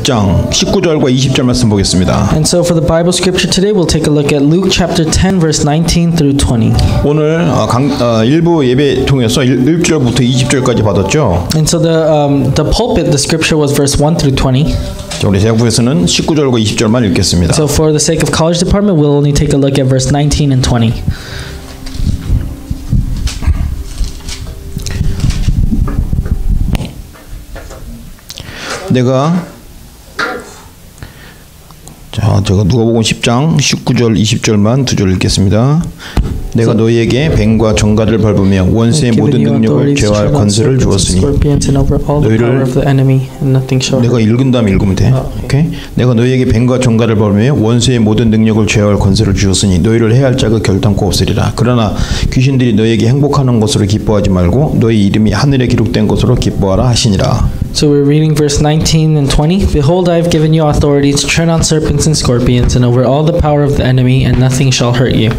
10장 19절과 20절 말씀 보겠습니다. And so for the Bible scripture today, we'll take a look at Luke chapter 10, verse 19 through 20. 오늘 일부 예배 통해서 1절부터 20절까지 받았죠. And so the pulpit, the scripture was verse 1 through 20. 자, 우리 제작부에서는 19절과 20절만 읽겠습니다. So for the sake of college department, we'll only take a look at verse 19 and 20. 제가 누가복음 10장 19절 20절만 두 절 읽겠습니다. 내가 너희에게 뱀과 정갈을 밟으며 원수의 모든 능력을 제어할 권세를 주었으니 너희를 내가 읽은 다음에 읽으면 돼. 오케이? 내가 너희에게 뱀과 정갈을 밟으며 원수의 모든 능력을 제어할 권세를 주었으니 너희를 해할 자가 결단코 없으리라. 그러나 귀신들이 너희에게 행복하는 것으로 기뻐하지 말고 너희 이름이 하늘에 기록된 것으로 기뻐하라 하시니라. So we're reading verse 19 and 20. Behold, I have given you authority to tread on serpents and scorpions and over all the power of the enemy, and nothing shall hurt you.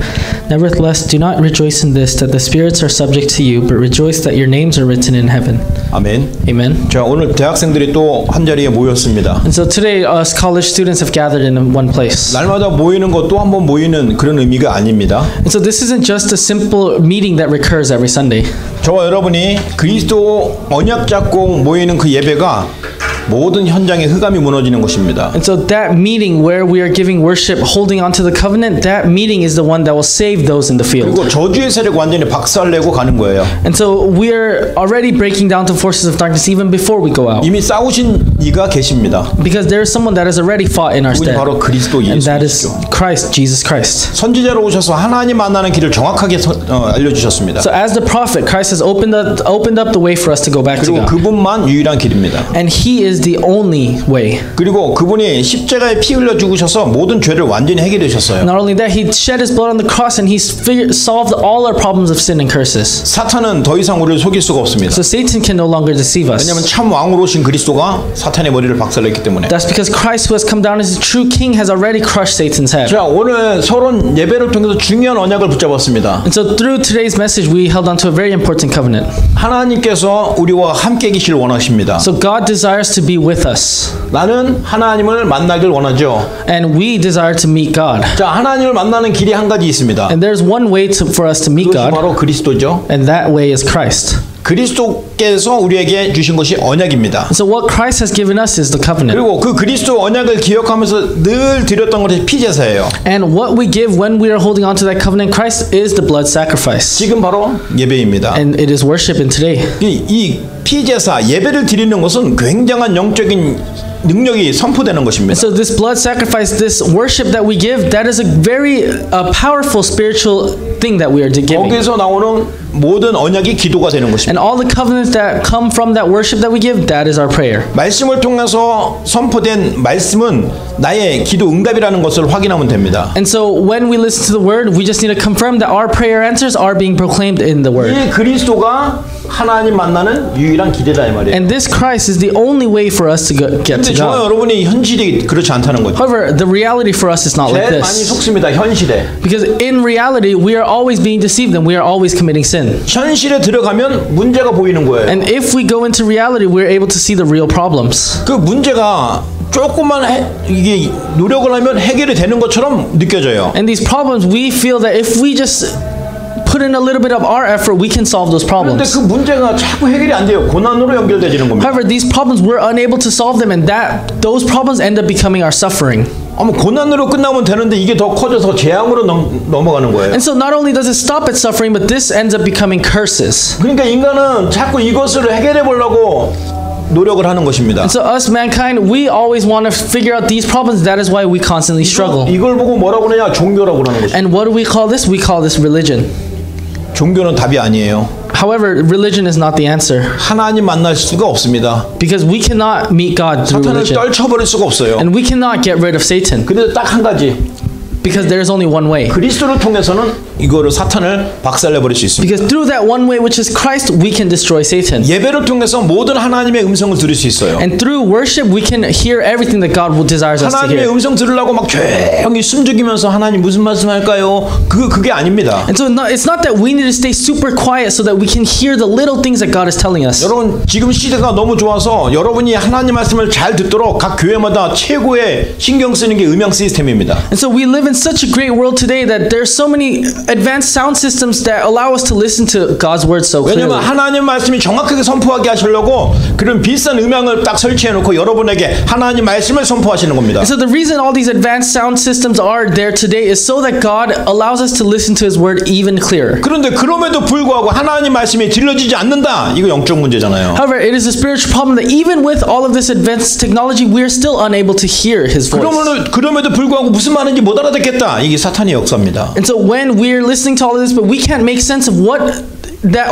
Nevertheless, do not rejoice in this, that the spirits are subject to you, but rejoice that your names are written in heaven. 아멘. Amen. 자, 오늘 대학생들이 또 한 자리에 모였습니다. And so today, us college students have gathered in one place. 날마다 모이는 것 또 한 번 모이는 그런 의미가 아닙니다. And so this isn't just a simple meeting that recurs every Sunday. 저와 여러분이 그리스도 언약 잡고 모이는 그 예배가 모든 현장의 흑암이 무너지는 것입니다. And so that meeting where we are giving worship, holding on to the covenant, that meeting is the one that will save those in the field. 그리고 저주의 세력 완전히 박살내고 가는 거예요. And so we are already breaking down the forces of darkness even before we go out. 이미 싸우신 이가 계십니다. Because there is someone that has already fought in our 그분이 stead. 바로 그리스도 And that is 예수이시죠. Christ, Jesus Christ. 선지자로 오셔서 하나님 만나는 길을 정확하게 알려주셨습니다. So as the prophet, Christ has opened up the way for us to go back to 그리고 God. 그분만 유일한 길입니다. And He is the only way. 그리고 그분이 십자가에 피 흘려 죽으셔서 모든 죄를 완전히 해결해 주셨어요. Not only that, He shed His blood on the cross and He's solved all our problems of sin and curses. 사탄은 더 이상 우리를 속일 수가 없습니다. So Satan can no longer deceive us. 왜냐하면 참 왕으로 오신 그리스도가 사탄의 머리를 박살냈기 때문에. That's because Christ, who has come down as the true King, has already crushed Satan's head. 자, 오늘 서론 예배를 통해서 중요한 언약을 붙잡았습니다. And so through today's message, we held on to a very important covenant. 하나님께서 우리와 함께 계시길 원하십니다. So God desires to be with us. 나는 하나님을 만나길 원하죠. And we desire to meet God. 자, 하나님을 만나는 길이 한 가지 있습니다. And there's one way for us to meet 그것이 God, 바로 그리스도죠. and that way is Christ. 그리스도께서 우리에게 주신 것이 언약입니다. And so what Christ has given us is the covenant. 그리고 그 그리스도 언약을 기억하면서 늘 드렸던 것이 피제사예요. And what we give when we are holding on to that covenant Christ is the blood sacrifice. 지금 바로 예배입니다. And it is worship in today. 이 피제사 예배를 드리는 것은 굉장한 영적인 능력이 선포되는 것입니다. So this blood sacrifice, this worship that we give, that is a very powerful spiritual thing that we are giving. 거기서 나오는 모든 언약이 기도가 되는 것입니다. And all the covenants that come from that worship that we give, that is our prayer. 말씀을 통해서 선포된 말씀은 나의 기도 응답이라는 것을 확인하면 됩니다. And so when we listen to the word, we just need to confirm that our prayer answers are being proclaimed in the word. 이 그리스도가 하나님 만나는 유일한 길이다 이 말이에요. And this Christ is the only way for us to get to 저와 God. 여러분이 현실이 그렇지 않다는 거죠. However, the reality for us is not like 제일 많이 this. 속습니다. 현실에. Because in reality, we are always being deceived and we are always committing sin. 현실에 들어가면 문제가 보이는 거예요. And if we go into reality, we're able to see the real problems. 그 문제가 조금만 이게 노력을 하면 해결이 되는 것처럼 느껴져요. And these problems, we feel that if we just put in a little bit of our effort, we can solve those 그런데 problems. 그 문제가 자꾸 해결이 안 돼요. 고난으로 연결되지는 겁니다. However, these problems, we're unable to solve them, and those problems end up becoming our suffering. 고난으로 끝나면 되는데 이게 더 커져서 재앙으로 넘어가는 거예요. And so not only does it stop at suffering, but this ends up becoming curses. 그러니까 인간은 자꾸 이것을 해결해 보려고 노력을 하는 것입니다. And so us, mankind, we always want to figure out these problems. That is why we constantly struggle. 이걸 보고 뭐라고 그러냐? 종교라고 그러는 것입니다. And what do we call this? We call this religion. 종교는 답이 아니에요. However, religion is not the answer. 하나님 만날 수가 없습니다. Because we cannot meet God through 사탄을 religion. 떨쳐버릴 수가 없어요. And we cannot get rid of Satan. 근데 딱 한 가지. Because there is only one way. 그리스도를 통해서는 이거를 사탄을 박살내 버릴 수 있습니다. Because through that one way, which is Christ, we can destroy Satan. 예배를 통해서 모든 하나님의 음성을 들을 수 있어요. And through worship, we can hear everything that God desires us to 하나님의 hear. 음성 들으려고 막 조용히 숨죽이면서 하나님 무슨 말씀할까요? 그게 아닙니다. And so it's not that we need to stay super quiet so that we can hear the little things that God is telling us. 여러분 지금 시대가 너무 좋아서 여러분이 하나님 말씀을 잘 듣도록 각 교회마다 최고의 신경 쓰는 게 음향 시스템입니다. And so we live in such a great world today that there's so many advanced sound systems that allow us to listen to God's word so clearly. 왜냐면 하나님 말씀이 정확하게 선포하게 하시려고 그런 비싼 음향을 딱 설치해 놓고 여러분에게 하나님 말씀을 선포하시는 겁니다. And so the reason all these advanced sound systems are there today is so that God allows us to listen to His word even clearer. 그런데 그럼에도 불구하고 하나님 말씀이 들려지지 않는다. 이거 영적 문제잖아요. However, it is a spiritual problem that even with all of this advanced technology, we are still unable to hear His voice. 그럼에도 불구하고 무슨 말인지 못 알아듣겠다. 이게 사탄의 역사입니다. And so when we're listening to all of this, but we can't make sense of what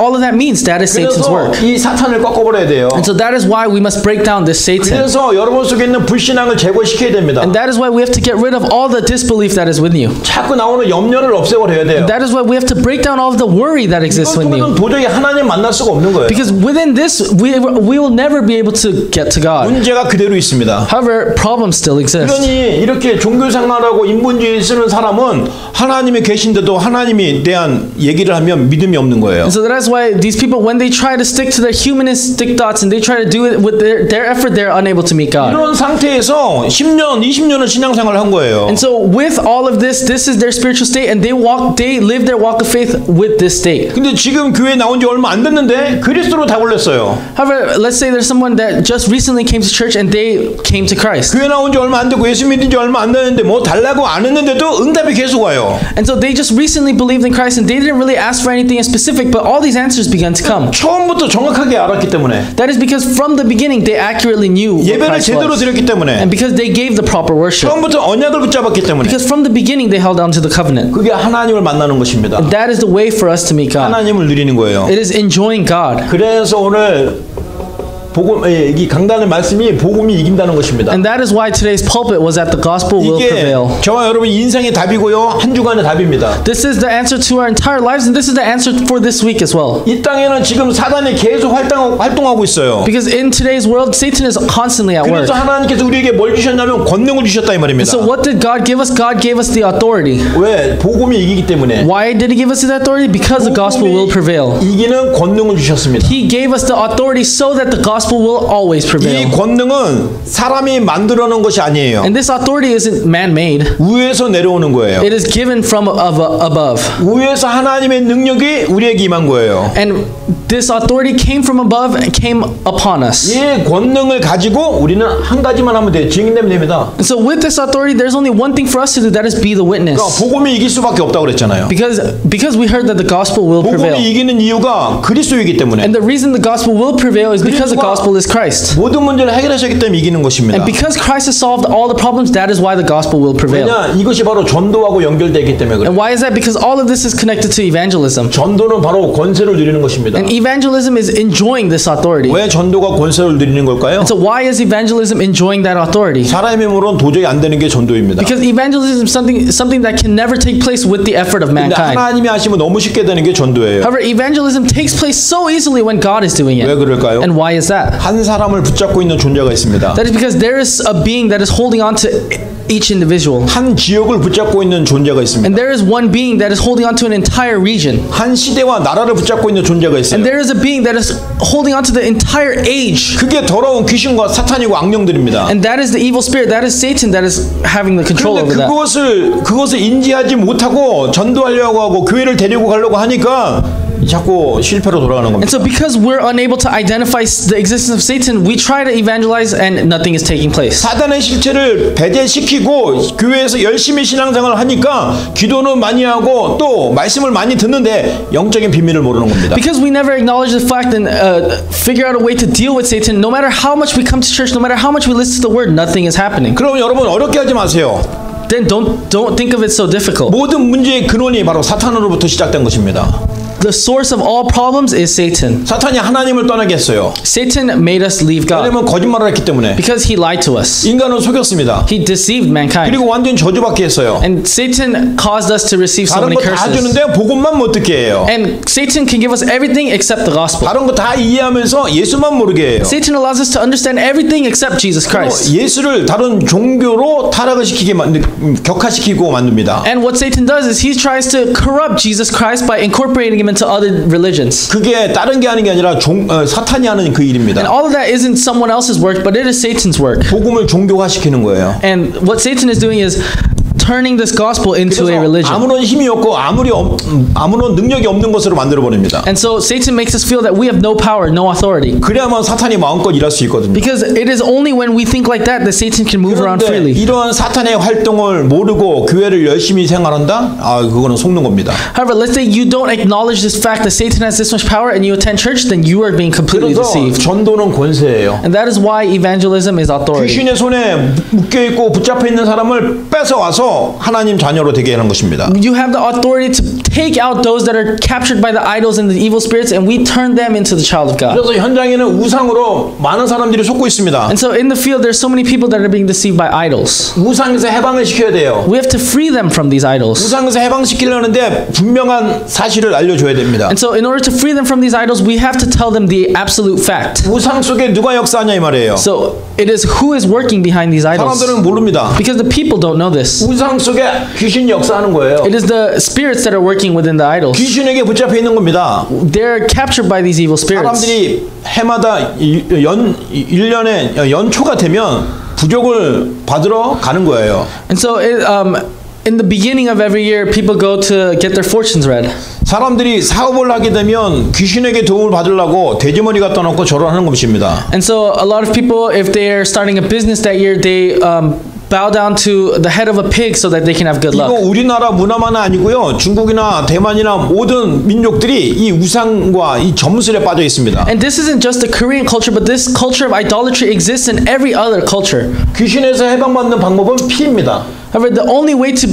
all of that means, that is Satan's work. 이 사탄을 꺾어버려야 돼요. And so that is why we must break down this Satan. 그래서 여러분 속에 있는 불신앙을 제거시켜야 됩니다. And that is why we have to get rid of all the disbelief that is with you. 자꾸 나오는 염려를 없애버려야 돼요. That is why we have to break down all of the worry that exists with you. 도저히 하나님 만날 수가 없는 거예요. Because within this, we will never be able to get to God. 문제가 그대로 있습니다. However, problems still exist. 그러니 이렇게 종교 생활하고 인본주의 쓰는 사람은 하나님이 계신데도 하나님에 대한 얘기를 하면 믿음이 없는 거예요. And so that's why these people, when they try to stick to their humanistic thoughts and they try to do it with their effort, they're unable to meet God. 이런 상태에서 10년, 20년을 신앙생활을 한 거예요. And so with all of this, this is their spiritual state, and they live their walk of faith with this state. 근데 지금 교회 나온 지 얼마 안 됐는데 그리스도로 다 걸렸어요. However, let's say there's someone that just recently came to church and they came to Christ. 교회 나온 지 얼마 안 되고 예수 믿은 지 얼마 안 됐는데 뭐 달라고 안 했는데도 응답이 계속 와요. And so they just recently believed in Christ and they didn't really ask for anything in specific, but all these answers began to come. 처음부터 정확하게 알았기 때문에. That is because from the beginning they accurately knew what 예배를 Christ 제대로 was. 드렸기 때문에. And because they gave the proper worship. 처음부터 언약을 붙잡았기 때문에. Because from the beginning they held on to the covenant. 그게 하나님을 만나는 것입니다. And that is the way for us to meet God. 하나님을 누리는 거예요. It is enjoying God. 그래서 오늘 이 강단의 말씀이 복음이 이긴다는 것입니다. And that is why today's pulpit was that the gospel will prevail. 이게 저와 여러분 인생의 답이고요. 한 주간의 답입니다. This is the answer to our entire lives, and this is the answer for this week as well. 이 땅에는 지금 사단이 계속 활동하고 있어요. Because in today's world, Satan is constantly at work. 그래서 하나님께서 우리에게 뭘 주셨냐면 권능을 주셨다 이 말입니다. So what did God give us? God gave us the authority. 왜? 복음이 이기기 때문에. Why did He give us the authority? Because the gospel will prevail. 이기는 권능을 주셨습니다. He gave us the authority so that the gospel will always 이 prevail. 권능은 사람이 만들어 놓은 것이 아니에요. And this authority isn't man-made. 위에서 내려오는 거예요. It is given from above. 위에서 하나님의 능력이 우리에게 임한 거예요. And this authority came from above and came upon us. 이 권능을 가지고 우리는 한 가지만 하면 돼요. 증인되면 됩니다. And so with this authority, there's only one thing for us to do, that is be the witness. 그러니까 복음이 이길 수밖에 없다고 그랬잖아요. Because we heard that the gospel will prevail. 복음이 이기는 이유가 그리스도이기 때문에. And the reason the gospel will prevail is because the gospel is Christ. 모든 문제를 해결하셨기 때문에 이기는 것입니다. And because Christ has solved all the problems, that is why the gospel will prevail. 왜냐? 이것이 바로 전도하고 연결되기 때문에 그래요. And why is that? Because all of this is connected to evangelism. 전도는 바로 권세를 누리는 것입니다. And evangelism is enjoying this authority. 왜 전도가 권세를 누리는 걸까요? And so why is evangelism enjoying that authority? 사람의 힘으로는 도저히 안 되는 게 전도입니다. Because evangelism is something that can never take place with the effort of 근데 mankind. 하나님이 하시면 너무 쉽게 되는 게 전도예요. However, evangelism takes place so easily when God is doing it. 왜 그럴까요? And why is that? 한 사람을 붙잡고 있는 존재가 있습니다. That is because there is a being that is holding on to each individual. 한 지역을 붙잡고 있는 존재가 있습니다. And there is one being that is holding on to an entire region. 한 시대와 나라를 붙잡고 있는 존재가 있어요. And there is a being that is holding on to the entire age. 그게 더러운 귀신과 사탄이고 악령들입니다. And that is the evil spirit. That is Satan that is having the control over 그런데 that. 그것을 인지하지 못하고 전도하려고 하고 교회를 데리고 가려고 하니까 자꾸 실패로 돌아가는 겁니다. And so because we're unable to identify the existence of Satan, we try to evangelize and nothing is taking place. 사단의 실체를 배제시키고 교회에서 열심히 신앙생활을 하니까 기도는 많이 하고 또 말씀을 많이 듣는데 영적인 비밀을 모르는 겁니다. Because we never acknowledge the fact and figure out a way to deal with Satan, no matter how much we come to church, no matter how much we listen to the word, nothing is happening. 그럼 여러분 어렵게 하지 마세요. Then don't think of it so difficult. 모든 문제의 근원이 바로 사탄으로부터 시작된 것입니다. the source of all problems is Satan. 사탄이 하나님을 떠나게 했어요. Satan made us leave God 왜냐면 거짓말을 했기 때문에. because he lied to us. 인간을 속였습니다. He deceived mankind. 그리고 완전 저주받게 했어요. And Satan caused us to receive so 다른 many 거 다 curses. 주는데 복음만 못 듣게 해요. And Satan can give us everything except the gospel. 다른 거 다 이해하면서 예수만 모르게 해요. Satan allows us to understand everything except Jesus Christ. 예수를 다른 종교로 타락을 시키게 격화시키고 만듭니다. And what Satan does is he tries to corrupt Jesus Christ by incorporating him into other religions. 그게 다른 게 하는 게 아니라 사탄이 하는 그 일입니다. And all of that isn't someone else's work, but it is Satan's work. 복음을 종교화시키는 거예요. And what Satan is doing is turning this gospel into a religion. 아무런 힘이 없고 아무런 능력이 없는 것으로 만들어 버립니다. And so Satan makes us feel that we have no power, no authority. 그래야만 사탄이 마음껏 일할 수 있거든요. Because it is only when we think like that Satan can move around freely. 이러한 사탄의 활동을 모르고 교회를 열심히 생활한다? 그거는 속는 겁니다. However, let's say you don't acknowledge this fact that Satan has this much power and you attend church, then you are being completely deceived. 전도는 권세예요. And that is why evangelism is authority. 귀신의 손에 묶여 있고 붙잡혀 있는 사람을 뺏어와서 하나님 자녀로 되게 하는 것입니다. You have the authority to take out those that are captured by the idols and the evil spirits, and we turn them into the child of God. 그래서 현장에는 우상으로 많은 사람들이 속고 있습니다. And so in the field, there's so many people that are being deceived by idols. 우상에서 해방을 시켜야 돼요. We have to free them from these idols. 우상에서 해방시키려는데 분명한 사실을 알려줘야 됩니다. And so in order to free them from these idols, we have to tell them the absolute fact. 우상 속에 누가 역사하냐 이 말이에요. So it is who is working behind these idols. 사람들은 모릅니다. Because the people don't know this. 우상 속에 귀신이 역사하는 거예요. It is the spirits that are working within the idols. 귀신에게 붙잡혀 있는 겁니다. They're captured by these evil spirits. 사람들이 해마다 1년에 연초가 되면 부족을 받으러 가는 거예요. And so in the beginning of every year, people go to get their fortunes read. 사람들이 사업을 하게 되면 귀신에게 도움을 받으려고 돼지머리 갖다 놓고 절하는 것입니다. And so a lot of people, if they are starting a business that year, they bow down to the head of a pig so that they can have good luck. 이거 우리나라 문화만 아니고요. 중국이나 대만이나 모든 민족들이 이 우상과 이 점술에 빠져 있습니다. And this isn't just the Korean culture, but this culture of idolatry exists in every other culture. 귀신에서 해방받는 방법은 피입니다. However, the only way to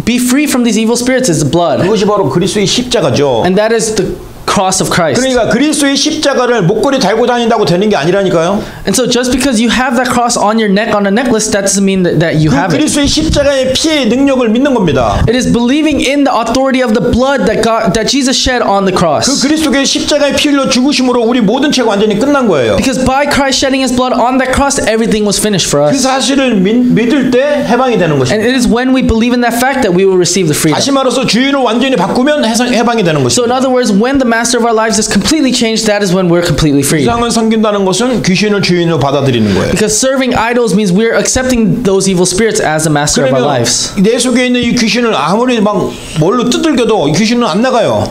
be free from these evil spirits is blood. 그것이 바로 그리스도의 십자가죠. And that is the cross of Christ. 그러니까 그리스도의 십자가를 목걸이 달고 다닌다고 되는 게 아니라니까요. And so just because you have that cross on your neck on a necklace, that doesn't mean that you have it. 그리스도의 십자가의 피의 능력을 믿는 겁니다. It is believing in the authority of the blood that Jesus shed on the cross. 그 그리스도의 십자가의 피 흘려 죽으심으로 우리 모든 죄가 완전히 끝난 거예요. Because by Christ shedding His blood on that cross, everything was finished for 그 us. 사실을 믿을 때 해방이 되는 것입니다. And it is when we believe in that fact that we will receive the freedom. 다시 말해서 주인을 완전히 바꾸면 해방이 되는 So in 것입니다. other words, when the master of our lives is completely changed, that is when we're completely free. 우상을 섬긴다는 것은 귀신을 주인으로 받아들이는 거예요. Because serving idols means we're accepting those evil spirits as the master of our lives. 내 속에 있는 이 귀신을 아무리 막 뭘로 두들겨도 이 귀신은 안 나가요.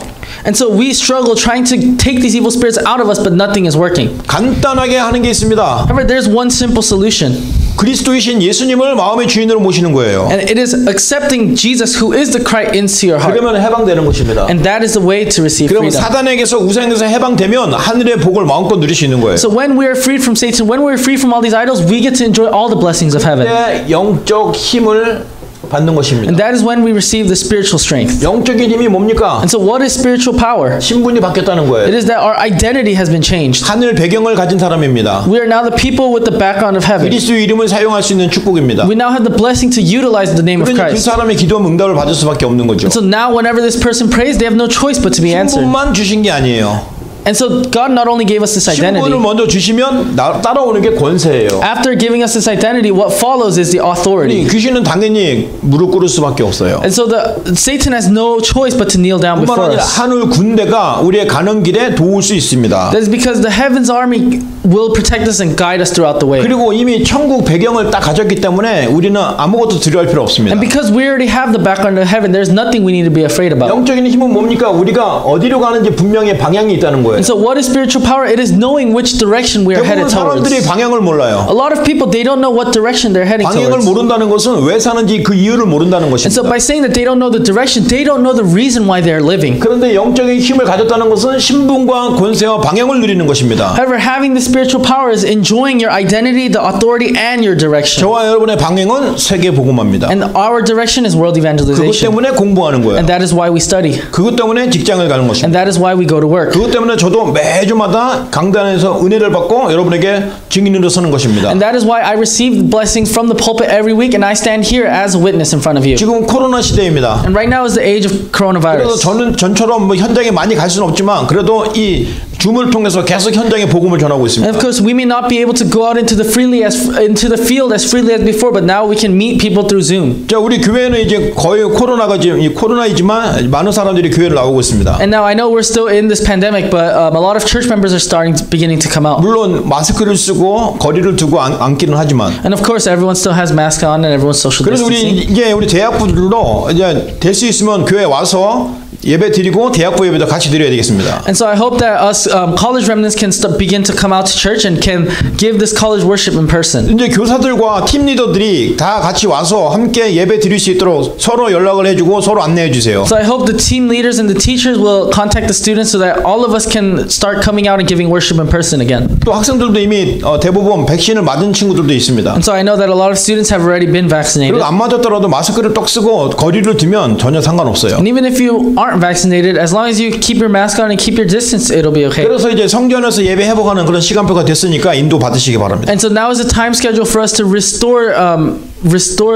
And so we struggle trying to take these evil spirits out of us, but nothing is working. 간단하게 하는 게 있습니다. However, there's one simple solution. 그리스도이신 예수님을 마음의 주인으로 모시는 거예요. And it is accepting Jesus, who is the Christ, into your heart. 그러면 해방되는 것입니다. And that is the way to receive 그러면 freedom. 사단에게서 우상에서 해방되면 하늘의 복을 마음껏 누릴 수 있는 거예요. So when we are freed from Satan, when we are free from all these idols, we get to enjoy all the blessings of heaven. 그때 영적 힘을 받는 것입니다. And that is when we receive the spiritual strength. 영적인 힘이 뭡니까? And so what is spiritual power? 신분이 바뀌었다는 거예요. It is that our identity has been changed. 하늘 배경을 가진 사람입니다. We are now the people with the background of heaven. 그리스도의 이름을 사용할 수 있는 축복입니다. We now have the blessing to utilize the name of 그러니 그 Christ. 사람의 기도하면 응답을 받을 수밖에 없는 거죠. So now whenever this person prays, they have no choice but to be answered. 신분만 주신 게 아니에요. And so God not only gave us this identity. 신분을 먼저 주시면 따라오는 게 권세예요. After giving us this identity, what follows is the authority. 귀신은 당연히 무릎 꿇을 수밖에 없어요. And so Satan has no choice but to kneel down 뿐만 before 아니라 us. 하늘 군대가 우리의 가는 길에 도울 수 있습니다. That is because the heaven's army will protect us and guide us throughout the way. 그리고 이미 천국 배경을 딱 가졌기 때문에 우리는 아무것도 두려워할 필요 없습니다. And because we already have the background of heaven, there's nothing we need to be afraid about. 영적인 힘은 뭡니까? 우리가 어디로 가는지 분명히 방향이 있다는 거예요. 거예요. And so what is spiritual power? It is knowing which direction we are headed 대부분 towards. 사람들이 방향을 몰라요. A lot of people, they don't know what direction they're heading 방향을 towards. 모른다는 것은 왜 사는지 그 이유를 모른다는 And so 것입니다. by saying that they don't know the direction, they don't know the reason why they're living. 그런데 영적인 힘을 가졌다는 것은 신분과 권세와 방향을 누리는 것입니다. However, having the spiritual power is enjoying your identity, the authority, and your direction. 저와 여러분의 방향은 세계 복음화입니다. And our direction is world 그것 evangelization. 때문에 공부하는 거예요. And that is why we study. 그것 때문에 직장을 가는 것입니다. And that is why we go to work. 그것 때문에 저도 매주마다 강단에서 은혜를 받고 여러분에게 증인으로 서는 것입니다. And that is why I receive blessings from the pulpit every week, and I stand here as a witness in front of you. 지금 코로나 시대입니다. And right now is the age of 그래서 coronavirus. 저는 전처럼 뭐 현장에 많이 갈 수는 없지만 그래도 이 줌을 통해서 계속 현장에 복음을 전하고 And 있습니다. of course, we may not be able to go out into the field as freely as before, but now we can meet people through Zoom. 자, 우리 교회는 이제 거의 코로나가 지금 이 코로나이지만 많은 사람들이 교회를 나오고 있습니다. And now I know we're still in this pandemic, but a lot of church members are beginning to come out. 물론 마스크를 쓰고 거리를 두고 앉기는 하지만. And of course, everyone still has masks on and everyone's social 그래서 우리 대학부들도 이제 될 수 있으면 교회 와서 예배 드리고 대학부 예배도 같이 드려야 되겠습니다. And so I hope that us college remnants can begin to come out to church and can give this college worship in person. 이제 교사들과 팀 리더들이 다 같이 와서 함께 예배 드릴 수 있도록 서로 연락을 해주고 서로 안내해 주세요. So I hope the team leaders and the teachers will contact the students so that all of us can start coming out and giving worship in person again. 또 학생들도 이미 대부분 백신을 맞은 친구들도 있습니다. And so I know that a lot of students have already been vaccinated. 그리고 안 맞았더라도 마스크를 딱 쓰고 거리를 두면 전혀 상관없어요. And even if you aren't vaccinated, as long as you keep your mask on and keep your distance, it'll be okay. 그래서 이제 성전에서 예배 회복하는 그런 시간표가 됐으니까 인도 받으시기 바랍니다. And so now is the time schedule for us to restore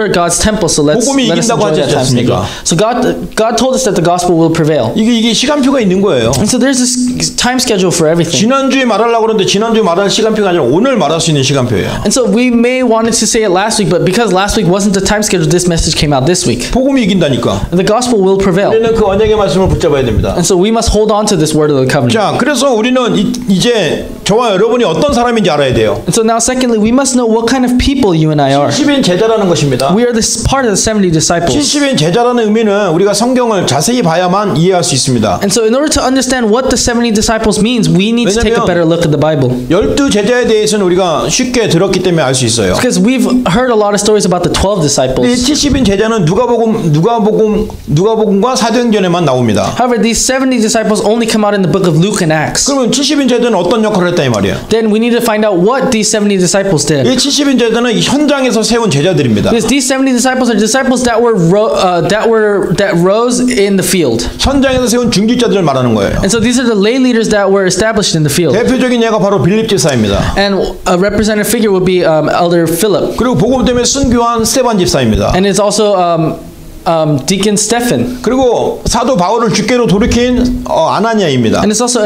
God's temple. So let us enjoy that time schedule. So God told us that the gospel will prevail. 이게 시간표가 있는 거예요. And so there's this time schedule for everything. 지난주에 말하려고 그러는데 지난주에 말할 시간표가 아니라 오늘 말할 수 있는 시간표예요. And so we may wanted to say it last week, but because last week wasn't the time schedule, this message came out this week. 복음이 이긴다니까. The gospel will prevail. 우리는 그 언약의 말씀을 붙잡아야 됩니다. And so we must hold on to this word of the covenant. 자, 그래서 우리는 이제 저와 여러분이 어떤 사람인지 알아야 돼요. And so now secondly, we must know what kind of people you and I are. 70인 제자라는 것입니다. We are this part of the 70 disciples. 70인 제자라는 의미는 우리가 성경을 자세히 봐야만 이해할 수 있습니다. And so in order to understand what the 70 disciples means, we need to take a better look at the Bible. 12 제자에 대해서는 우리가 쉽게 들었기 때문에 알 수 있어요. Because we've heard a lot of stories about the 12 disciples. 이 70인 제자는 누가복음과 사도행전에만 나옵니다. However, these 70 disciples only come out in the book of Luke and Acts. 그러면 70인 제자는 어떤 역할을 했다 이 말이에요. Then we need to find out what these 70 disciples did. 이 70인 제자는 현장에서 세운 제자들입니다. Because these 70 disciples are disciples that rose in the field. 현장에서 세운 중직자들을 말하는 거예요. And so these are the lay leaders that were established in the field. 대표적인 예가 바로 빌립 집사입니다. And a representative figure would be Elder Philip. 그리고 복음 때문에 순교한 스테반 집사입니다. And it's also Deacon Stephen. 그리고 사도 바울을 죽게로 돌이킨 아나니아입니다. And it's also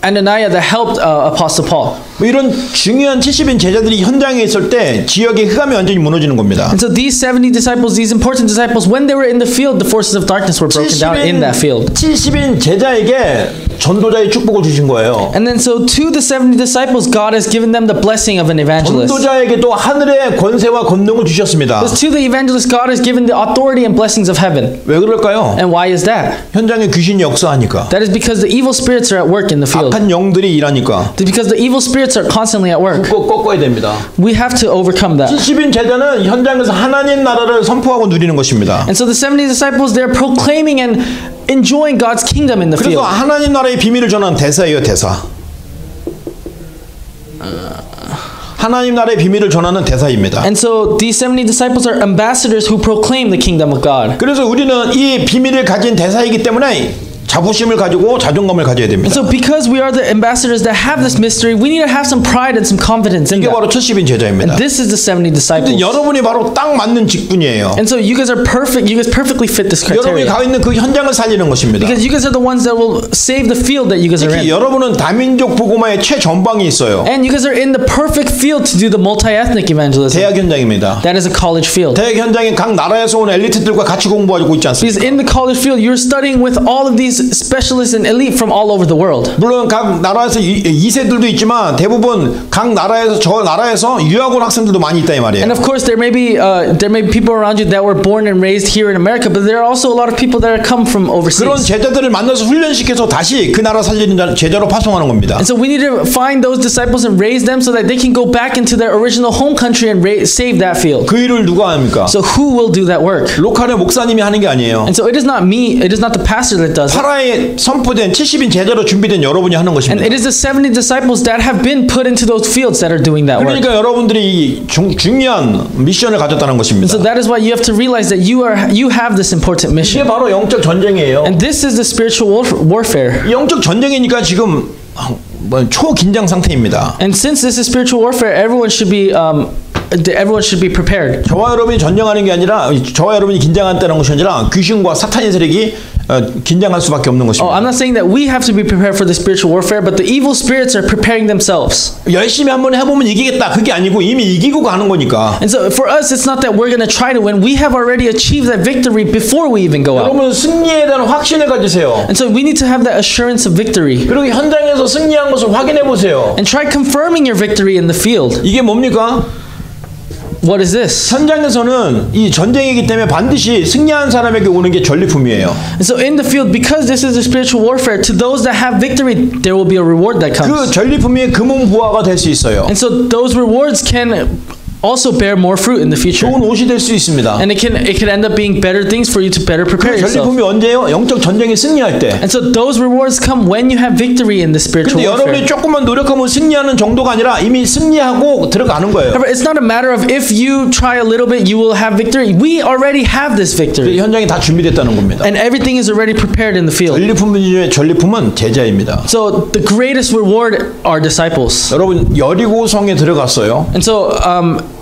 Ananias that helped Apostle Paul. 뭐 이런 중요한 70인 제자들이 현장에 있을 때 지역의 흑암이 완전히 무너지는 겁니다. And so these 70 disciples, these important disciples, when they were in the field, the forces of darkness were broken down in that field. 70인 제자에게 전도자의 축복을 주신 거예요. And then so to the 70 disciples, God has given them the blessing of an evangelist. 전도자에게도 하늘의 권세와 권능을 주셨습니다. Because to the evangelist, God has given the authority and blessings of heaven. 왜 그럴까요? And why is that? 현장에 귀신이 역사하니까. That is because the evil spirits are at work in the field. 악한 영들이 일하니까. Because the evil spirits are constantly at work. 꼭 꺾어야 됩니다. We have to overcome that. 70인 제자는 현장에서 하나님 나라를 선포하고 누리는 것입니다. And so the 70 disciples, they're proclaiming and enjoying God's kingdom in the 그래서 field. 하나님 나라의 비밀을 전하는 대사예요, 대사. 하나님 나라의 비밀을 전하는 대사입니다. And so these 70 disciples are ambassadors who proclaim the kingdom of God. 그래서 우리는 이 비밀을 가진 대사이기 때문에 자부심을 가지고 자존감을 가져야 됩니다. And so because we are the ambassadors that have this mystery, we need to have some pride and some confidence in 이게 that. 바로 70인 제자입니다. And this is the 70 disciples. 근데 여러분이 바로 딱 맞는 직분이에요. And so you guys are perfect. You guys perfectly fit this 여러분이 criteria. 가 있는 그 현장을 살리는 것입니다. Because you guys are the ones that will save the field that you guys are 특히 in. 여러분은 다민족 복음화의 최전방이 있어요. And you guys are in the perfect field to do the multi-ethnic evangelism. 대학 현장입니다. That is a college field. 대학 현장에 각 나라에서 온 엘리트들과 같이 공부하고 있지 Because 않습니까? in the college field, you're studying with all of these specialists and elite from all over the world. 물론 각 나라에서 2세들도 있지만 대부분 각 나라에서 저 나라에서 유학 온 학생들도 많이 있다 이 말이에요. And of course there may be people around you that were born and raised here in America, but there are also a lot of people that come from overseas. 그런 제자들을 만나서 훈련시켜서 다시 그 나라 살리는 제자로 파송하는 겁니다. And so we need to find those disciples and raise them so that they can go back into their original home country and save that field. 그 일을 누가 합니까? So who will do that work? 로컬의 목사님이 하는 게 아니에요. And so it is not me, it is not the pastor that does it. 파라에 선포된 70인 제자로 준비된 여러분이 하는 것입니다. And it is the 70 disciples that have been put into those fields that are doing that work. 그러니까 여러분들이 중요한 미션을 가졌다는 것입니다. So that is why you have to realize that you have this important mission. 이게 바로 영적 전쟁이에요. And this is the spiritual warfare. 영적 전쟁이니까 지금 초긴장 상태입니다. And since this is spiritual warfare, everyone should be prepared. 저와 여러분이 전쟁하는 게 아니라 저와 여러분이 긴장한다는 것이 아니라 귀신과 사탄의 세력이 긴장할 수밖에 없는 것입니다. I'm not saying that we have to be prepared for the spiritual warfare, but the evil spirits are preparing themselves. 열심히 한번 해보면 이기겠다 그게 아니고 이미 이기고 가는 거니까. And so for us, it's not that we're going to try to win. We have already achieved that victory before we even go out. 여러분 승리에 대한 확신을 가지세요. And so we need to have that assurance of victory. 그리고 현장에서 승리한 것을 확인해 보세요. And try confirming your victory in the field. 이게 뭡니까? What is this? 현장에서는 이 전쟁이기 때문에 반드시 승리한 사람에게 오는 게 전리품이에요. And so in the field, because this is a spiritual warfare, to those that have victory, there will be a reward that comes. 그 전리품이 금은 부화가 될 수 있어요. And so those rewards can also bear more fruit in the future. 좋은 옷이 될 수 있습니다. And it can end up being better things for you to better prepare 그 yourself. 전리품이 언제요? 영적 전쟁에 승리할 때. And so those rewards come when you have victory in the spiritual 근데 warfare. 여러분이 조금만 노력하면 승리하는 정도가 아니라 이미 승리하고 들어가는 거예요. However, it's not a matter of if you try a little bit, you will have victory. We already have this victory. 현장이 다 준비됐다는 겁니다. And everything is already prepared in the field. 전리품 중에 전리품은 제자입니다. So the greatest reward are disciples. 여러분 여리고성에 들어갔어요. And so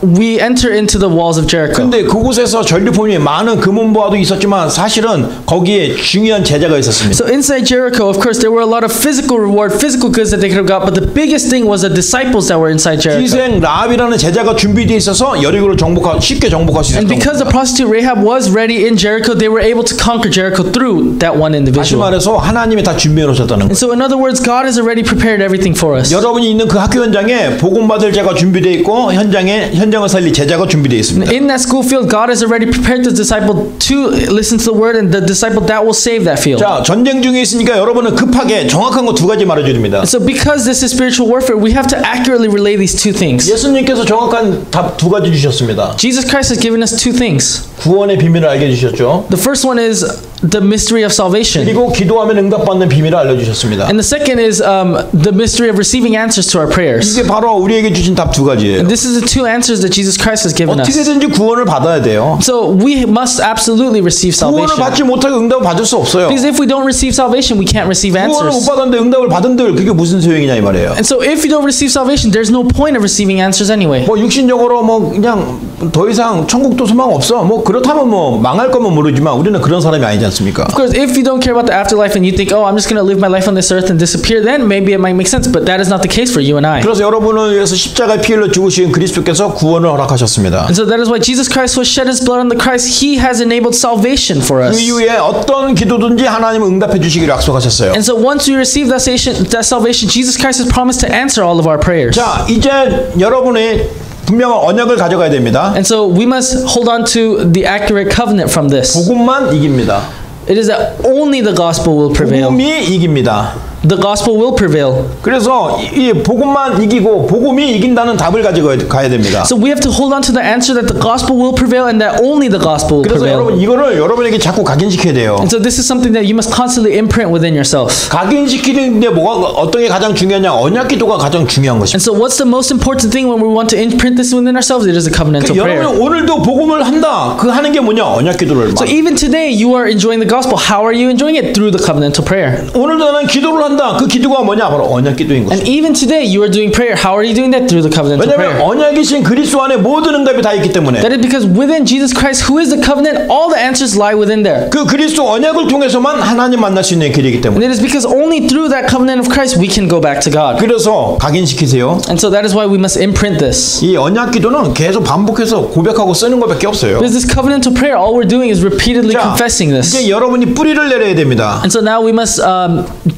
we enter into the walls of Jericho. 근데 그곳에서 전리품이 많은 금은보화도 있었지만 사실은 거기에 중요한 제자가 있었습니다. So inside Jericho, of course, there were a lot of physical reward, physical goods that they could have got, but the biggest thing was the disciples that were inside Jericho. 기생 라합이라는 제자가 준비되어 있어서 여리고를 쉽게 정복할 수 있었던 And because the prostitute Rahab was ready in Jericho, they were able to conquer Jericho through that one 다시 individual. 말해서 하나님이 다 준비해 놓으셨다는 And 거예요. so in other words, God has already prepared everything for us. 여러분이 있는 그 학교 현장에 복음 받을 자가 준비되어 있고 현장을 살릴 제자가 준비되어 있습니다. In that school field, God has already prepared the disciple to listen to the word and the disciple that will save that field. 자, 전쟁 중에 있으니까 여러분은 급하게 정확한 거 두 가지 말해줘야 됩니다. And so because this is spiritual warfare, we have to accurately relay these two things. 예수님께서 정확한 답 두 가지 주셨습니다. Jesus Christ has given us two things. 구원의 비밀을 알게 해주셨죠. The first one is the mystery of salvation. 그리고 기도하면 응답받는 비밀을 알려주셨습니다. And the second is the mystery of receiving answers to our prayers. 이게 바로 우리에게 주신 답 두 가지예요. And this is the two answers that Jesus Christ has given us. 어떻게든지 구원을 받아야 돼요. So we must absolutely receive 구원을 salvation. 받지 못하고 응답을 받을 수 없어요. Because if we don't receive salvation, we can't receive 구원을 못 answers. 받았는데 응답을 받은들 그게 무슨 소용이냐 이 말이에요. And so if you don't receive salvation, there's no point of receiving answers anyway. 뭐 육신적으로 뭐 그냥 더 이상 천국도 소망 없어. 뭐 그렇다면 뭐 망할 거면 모르지만 우리는 그런 사람이 아니지 않습니까? Of course, if you don't care about the afterlife and you think, oh, I'm just going to live my life on this earth and disappear, then maybe it might make sense. But that is not the case for you and I. 그래서 여러분을 위해서 십자가에 피 흘려 죽으신 그리스도께서 구원을 허락하셨습니다. And so that is why Jesus Christ was shed his blood on the cross. He has enabled salvation for us. 그 이후에 어떤 기도든지 하나님은 응답해 주시기를 약속하셨어요. And so once we receive that salvation, Jesus Christ has promised to answer all of our prayers. 자, 이제 여러분의 분명한 언약을 가져가야 됩니다. And so we must hold on to the accurate covenant from this. 복음만 이깁니다. It is that only the gospel will prevail. 복음이 이깁니다. The gospel will prevail. 그래서 이 복음만 이기고 복음이 이긴다는 답을 가지고 가야 됩니다. So we have to hold on to the answer that the gospel will prevail and that only the gospel will 그래서 prevail. 여러분 이거를 여러분에게 자꾸 각인시켜야 돼요. And so this is something that you must constantly imprint within yourself. 각인시키는데 뭐가 어떤 게 가장 중요하냐? 언약 기도가 가장 중요한 And 것입니다. so what's the most important thing when we want to imprint this within ourselves? It is a covenantal prayer. 여러분 오늘도 복음을 한다. 그 하는 게 뭐냐? 언약 기도를. So even today you are enjoying the gospel. How are you enjoying it? Through the covenantal prayer. 오늘도 나는 기도를 한다. 기도한다. 그 기도가 뭐냐? 바로 언약 기도인 And 것입니다. even today, you are doing prayer. How are you doing that? Through the covenantal 왜냐하면 prayer. 언약이신 그리스도 안에 모든 응답이 다 있기 때문에 That is because within Jesus Christ, who is the covenant, all the answers lie within there. 그 그리스도 언약을 통해서만 하나님 만날 수 있는 길이기 And 때문에 it is because only through that covenant of Christ we can go back to God. 그래서 각인시키세요. And so that is why we must imprint this. 이 언약 기도는 계속 반복해서 고백하고 쓰는 것밖에 없어요. Because this covenantal prayer, all we're doing is repeatedly confessing this. 이제 여러분이 뿌리를 내려야 됩니다. And so now we must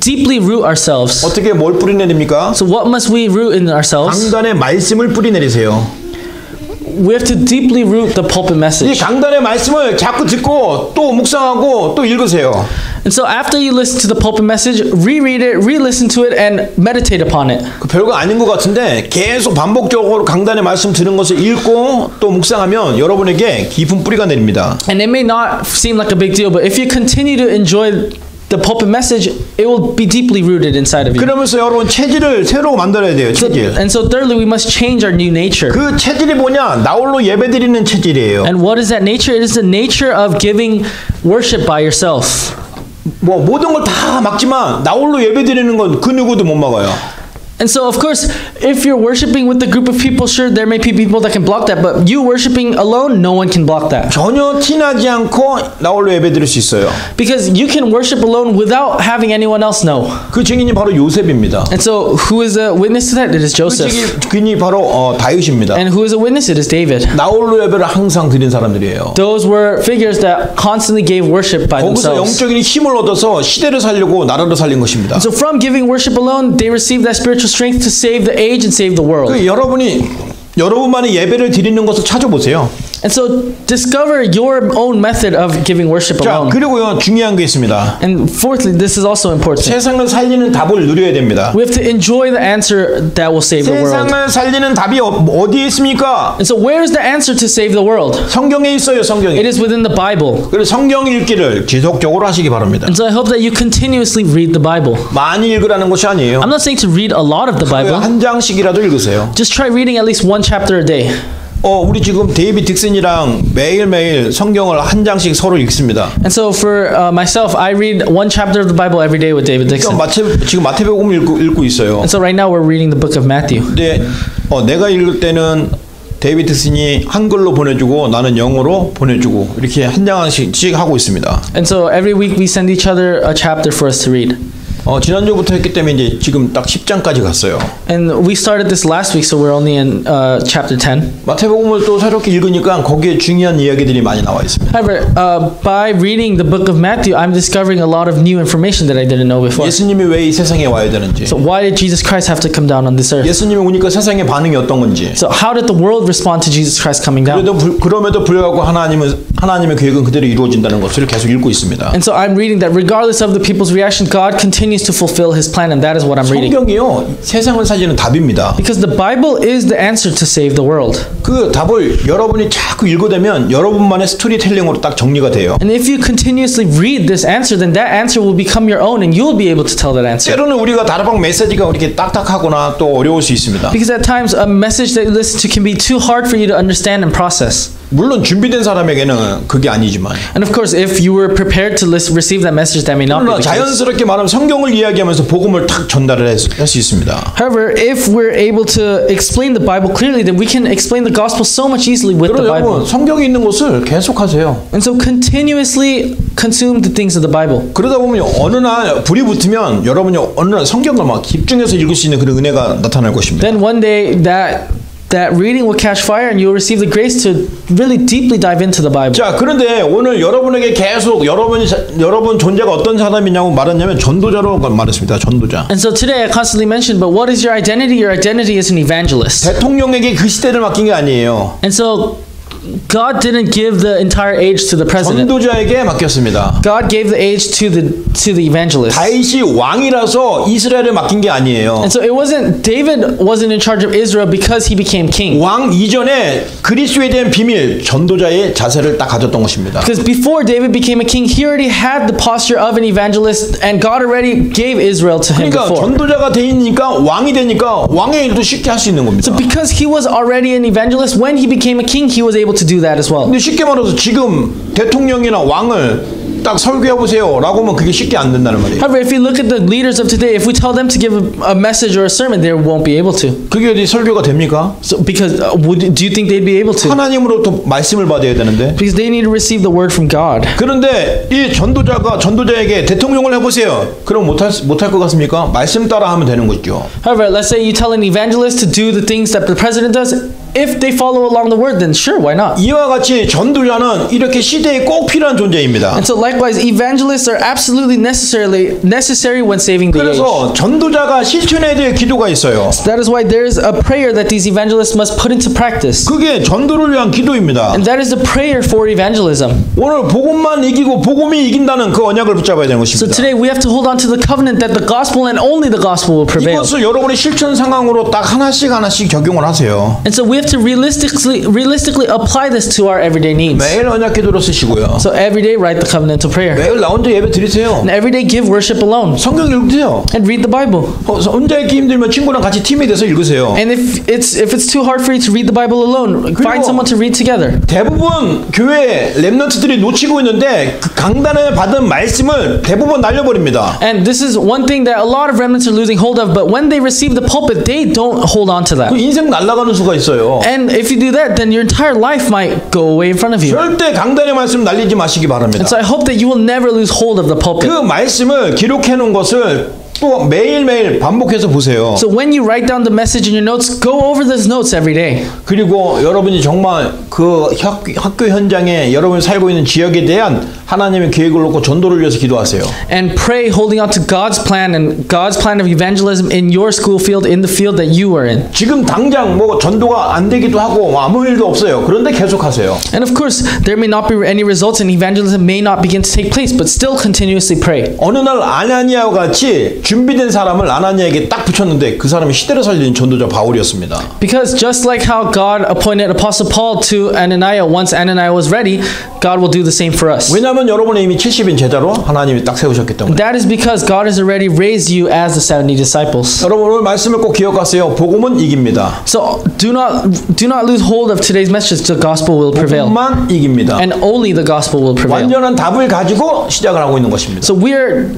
deeply root ourselves. 어떻게 뭘 뿌리 내립니까? So what must we root in ourselves? 강단의 말씀을 뿌리 내리세요. We have to deeply root the pulpit 이 message. 강단의 말씀을 자꾸 듣고 또 묵상하고 또 읽으세요. And so after you listen to the pulpit message, reread it, re-listen to it, and meditate upon it. 그 별거 아닌 것 같은데 계속 반복적으로 강단의 말씀 들은 것을 읽고 또 묵상하면 여러분에게 깊은 뿌리가 내립니다. And it may not seem like a big deal, but if you continue to enjoy the pulpit message, it will be deeply rooted inside of you. 그러면서 여러분 체질을 새로 만들어야 돼요. 체질. And so thirdly, we must change our new nature. 그 체질이 뭐냐? 나홀로 예배드리는 체질이에요. And what is that nature? It is the nature of giving worship by yourself. 뭐 모든 걸 다 막지만 나홀로 예배드리는 건 그 누구도 못 막아요. And so, of course, if you're worshiping with a group of people, sure, there may be people that can block that, but you worshiping alone, no one can block that. 전혀 티나지 않고 나홀로 예배드릴 수 있어요. Because you can worship alone without having anyone else know. 그 증인이 바로 요셉입니다. And so, who is a witness to that? It is 그 Joseph. 증인이 바로 다윗입니다. And who is a witness? It is David. 나홀로 예배를 항상 드린 사람들이에요. Those were figures that constantly gave worship by 거기서 themselves. 영적인 힘을 얻어서 시대를 살리고 나라를 살린 것입니다. So from giving worship alone, they received that spiritual strength to save the age and save the world. 그 여러분만의 예배를 드리는 것을 찾아보세요. And so discover your own method of giving worship 자, alone. 그리고요 중요한 게 있습니다. And fourthly, this is also important. 세상을 살리는 답을 누려야 됩니다. We have to enjoy the answer that will save the world. 세상을 살리는 답이 어디에 있습니까? And so where is the answer to save the world? 성경에 있어요, 성경에. It is within the Bible. 그래서 성경 읽기를 지속적으로 하시기 바랍니다. And so I hope that you continuously read the Bible. 많이 읽으라는 것이 아니에요. I'm not saying to read a lot of the Bible. 한 장씩이라도 읽으세요. Just try reading at least one chapter a day. 우리 지금 데이비드 딕슨이랑 매일매일 성경을 한 장씩 서로 읽습니다. And so for myself, I read one chapter of the Bible every day with David Dixon. 지금 마태복음 읽고 있어요. And so right now we're reading the book of Matthew. 근데 내가 읽을 때는 데이비드 딕슨이 한글로 보내주고 나는 영어로 보내주고 이렇게 한 장씩 하고 있습니다. And so every week we send each other a chapter for us to read. 지난주부터 했기 때문에 이제 지금 딱 10장까지 갔어요. And we started this last week, so we're only in chapter 10. 마태복음을 또 새롭게 읽으니까 거기에 중요한 이야기들이 많이 나와 있습니다. However, by reading the book of Matthew, I'm discovering a lot of new information that I didn't know before. 예수님이 왜 이 세상에 와야 되는지, So why did Jesus Christ have to come down on this earth? 예수님이 오니까 세상의 반응이 어떤 건지, So how did the world respond to Jesus Christ coming down? 그럼에도 불구하고 하나님의 계획은 그대로 이루어진다는 것을 계속 읽고 있습니다. And so I'm reading that regardless of the people's reaction, God continues to fulfill His plan, and that is what I'm reading. 성경이요 세상을 살리는 답입니다. Because the Bible is the answer to save the world. 그 답을 여러분이 자꾸 읽어대면 여러분만의 스토리텔링으로 딱 정리가 돼요. And if you continuously read this answer, then that answer will become your own, and you'll be able to tell that answer. 때로는 우리가 다락방 메시지가 이렇게 딱딱하거나 또 어려울 수 있습니다. Because at times a message that you listen to can be too hard for you to understand and process. 물론 준비된 사람에게는 그게 아니지만. And of course, if you were prepared to receive that message, that may not be 그러나 the case. 자연스럽게 말하면 성경을 이야기하면서 복음을 탁 전달을 할 수 있습니다. However, if we're able to explain the Bible clearly, then we can explain the gospel so much easily with the Bible. 여러분 성경에 있는 것을 계속하세요. And so continuously consume the things of the Bible. 그러다 보면 어느 날 불이 붙으면 여러분이 어느 날 성경을 막 집중해서 읽을 수 있는 그런 은혜가 나타날 것입니다. Then one day that reading will catch fire, and you'll receive the grace to really deeply dive into the Bible. 자, 그런데 오늘 여러분에게 계속 여러분 존재가 어떤 사람이냐고 말했냐면 전도자로 말했습니다. 전도자. And so today I constantly mention, but what is your identity? Your identity is an evangelist. 대통령에게 그 시대를 맡긴 게 아니에요. And so God didn't give the entire age to the president. 전도자에게 맡겼습니다. God gave the age to the evangelist. 다윗이 왕이라서 이스라엘에 맡긴 게 아니에요. And so David wasn't in charge of Israel because he became king. 왕 이전에 그리스도에 대한 비밀 전도자의 자세를 딱 가졌던 것입니다. Because before David became a king, he already had the posture of an evangelist, and God already gave Israel to him 그러니까 before. 전도자가 되니까 왕이 되니까 왕의 일도 쉽게 할 수 있는 겁니다. So because he was already an evangelist, when he became a king, he was able to do that as well. 근데 쉽게 말해서 지금 대통령이나 왕을 딱 설교해 보세요라고 하면 그게 쉽게 안 된다는 말이에요. However, if you look at the leaders of today, if we tell them to give a message or a sermon, they won't be able to. 그게 어디 설교가 됩니까? So, because do you think they'd be able to? 하나님으로부터 말씀을 받아야 되는데. Because they need to receive the word from God. 그런데 이 전도자에게 대통령을 해보세요. 그럼 못할 것 같습니까? 말씀 따라 하면 되는 거죠. However, let's say you tell an evangelist to do the things that the president does. If they follow along the word, then sure, why not? 이와 같이 전도자는 이렇게 시대에 꼭 필요한 존재입니다. And so likewise, evangelists are absolutely necessary when saving the age. 그래서 전도자가 실천해야 될 기도가 있어요. That is why there is a prayer that these evangelists must put into practice. 그게 전도를 위한 기도입니다. And that is the prayer for evangelism. 오늘 복음만 이기고 복음이 이긴다는 그 언약을 붙잡아야 되는 So 것입니다. today we have to hold on to the covenant that the gospel and only the gospel will prevail. 이것을 여러분의 실천 상황으로 딱 하나씩 적용을 하세요. And so we have to realistically apply this to our everyday needs. 매일 언약 기도로 쓰시고요. So every day write the covenantal prayer. 매일 나 혼자 예배 드리세요. And every day give worship alone. 성경 읽으세요. And read the Bible. 혼자 읽기 힘들면 친구랑 같이 팀이 돼서 읽으세요. And if it's too hard for you to read the Bible alone, find someone to read together. 대부분 교회 렘넌트들이 놓치고 있는데 그 강단에 받은 말씀을 대부분 날려버립니다. And this is one thing that a lot of remnants are losing hold of, but when they receive the pulpit, they don't hold on to that. 그 인생 날아가는 수가 있어요. And if you do that, then your entire life might go away in front of you. 절대 강단의 말씀 날리지 마시기 바랍니다. And so I hope that you will never lose hold of the pulpit. 그 말씀을 기록해 놓은 것을 또 매일매일 반복해서 보세요. So when you write down the message in your notes, go over those notes every day. 그리고 여러분이 정말 그 학교 현장에 여러분이 살고 있는 지역에 대한 하나님의 계획을 놓고 전도를 위해서 기도하세요. And pray holding on to God's plan and God's plan of evangelism in your school field, in the field that you are in. 지금 당장 뭐 전도가 안 되기도 하고 아무 일도 없어요. 그런데 계속하세요. And of course, there may not be any results and evangelism may not begin to take place, but still continuously pray. 어느 날 아나니아와 같이 준비된 사람을 아나니아에게 딱 붙였는데 그 사람이 시대를 살린 전도자 바울이었습니다. Because just like how God appointed Apostle Paul to Ananias once Ananias was ready, God will do the same for us. 왜냐하면 여러분은 이미 70인 제자로 하나님이 딱 세우셨기 때문에. That is because God has already raised you as the 70 disciples. 여러분 오늘 말씀을 꼭 기억하세요. 복음은 이깁니다. So do not lose hold of today's message. The gospel will prevail. 복음만 이깁니다. And only the gospel will prevail. 완전한 답을 가지고 시작을 하고 있는 것입니다. So we are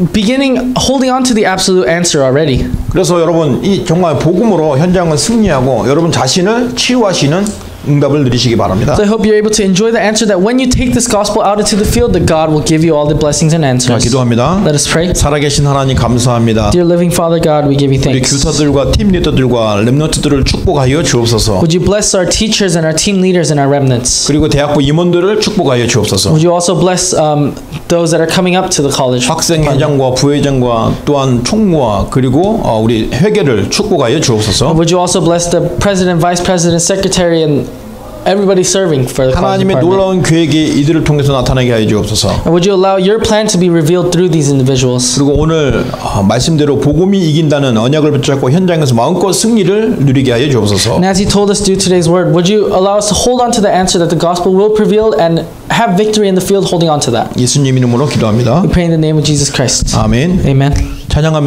holding on to the absolute answer already. 그래서 여러분 이 정말 복음으로 현장을 승리하고 여러분 자신을 치유하시는 응답을 누리시기 바랍니다. So I hope you're able to enjoy the answer that when you take this gospel out into the field, that God will give you all the blessings and answers. 자, 기도합니다. Let us pray. 살아계신 하나님 감사합니다. Dear living Father God, we give you 우리 thanks. 교사들과 팀 리더들과 렘넌트들을 축복하여 주옵소서. Would you bless our teachers and our team leaders and our remnants? 그리고 대학부 임원들을 축복하여 주옵소서. Would you also bless those that are coming up to the college? 학생 회장과 부회장과 또한 총무와 그리고 우리 회계를 축복하여 주옵소서. Would you also bless the president, vice president, secretary, and everybody serving for the college 하나님의 department? 놀라운 계획이 이들을 통해서 나타나게 하여 주옵소서. And would you allow your plan to be revealed through these individuals? 그리고 오늘 말씀대로 복음이 이긴다는 언약을 붙잡고 현장에서 마음껏 승리를 누리게 하여 주옵소서. And as you told us to do today's word, would you allow us to hold on to the answer that the gospel will prevail and have victory in the field holding on to that? 예수님 이름으로 기도합니다. We pray in the name of Jesus Christ. 아멘. Amen. 찬양하면서